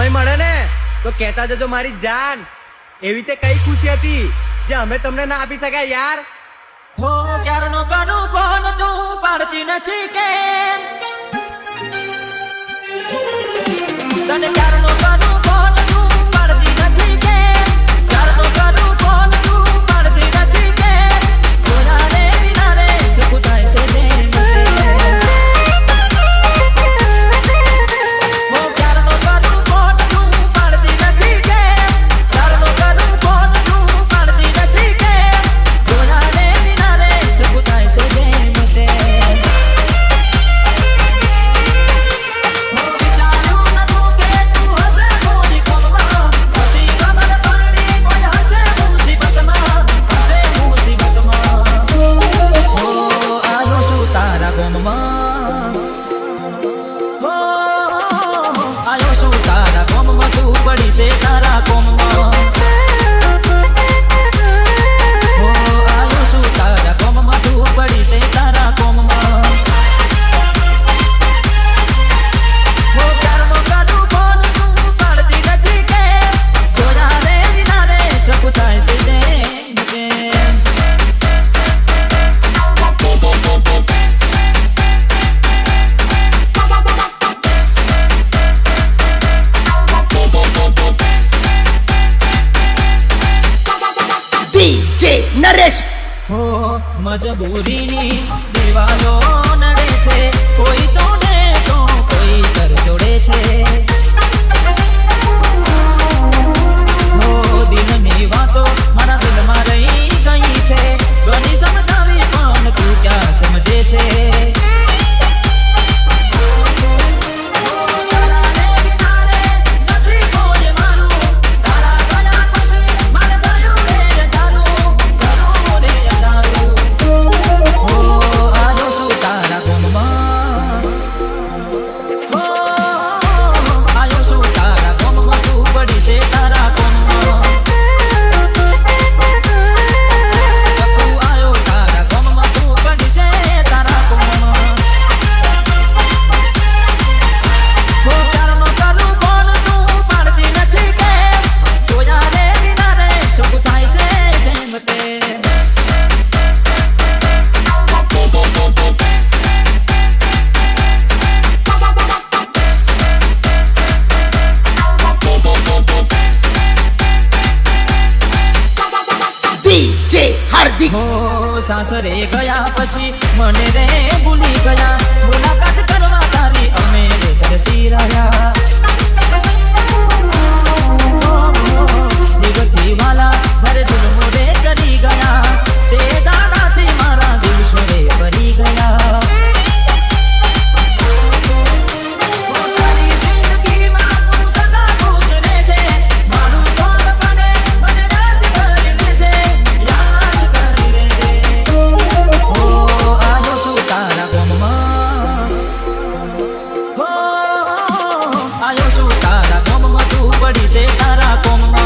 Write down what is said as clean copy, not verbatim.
સમય મળે ને તો કહેતા જજો મારી જાન. એવી તે કઈ ખુશી હતી જે અમે તમને ના આપી શક્યા યાર. હો ક્યારનો કરું ફોન તું પાડતી નથી કેમ? તને ક્યારનો કરું ફોન તું પાડતી નથી કેમ? ક્યારનો કરું ફોન તું પાડતી નથી કેમ? જોડા રે વિના રે ચૂપ થાય છે જેમ તે. હો ક્યારનો કરું ફોન તું પાડતી નથી કેમ? ક્યારનો કરું ફોન તું પાડતી નથી કેમ? જોડા રે વિના રે ચૂપ થાય છે જેમ તે. હો વિચાર્યું નતું કે તું હશે મોરી કોમમાં, હસી ખબર પડી કોઈ હશે મુસીબતમાં, હશે મુસીબતમાં. હો આયો છું તારા ગોમમાં, હો આયો છું તારા ગોમમાં, તું પડી છે તારા ગોમમાં. હો આયો છું તારા ગોમમાં, તું પડી છે તારા ગોમમાં. હો ક્યારનો કરું ફોન તું પાડતી નથી કેમ? જોડા રે વિના રે ચૂપ થાય છે જેમ તેમ. DJ નરેશ. હો મજબૂરીની દિવાલો નડે છે, કોઈ તોડે તો કોઈ કર જોડે છે. હો દિલની વાતો મારા દિલમાં રહી ગઈ છે, ઘણી સમજાવી પણ તું ક્યાં સમજે છે. DJ હાર્દિક. હો સાસરે ગયા પછી મને રે ભૂલી ગયા, મુલાકાત કરવા તારી અમે રે તરસી રહ્યા. જીવથી વાલા જ્યારે જુલ્મો રે કરી ગયા, તે દાદાથી મારા દિવસો રે ભરી ગયા. હો તારી જિંદગીમાં તું સદા ખુશ રહેજે, મારું કોણ બને મને યાદ કરી લેજે, યાદ કરી લેજે. હો આયો છું તારા ગોમમાં, હો આયો છું તારા ગોમમાં, તું પડી છે તારા ગોમમાં.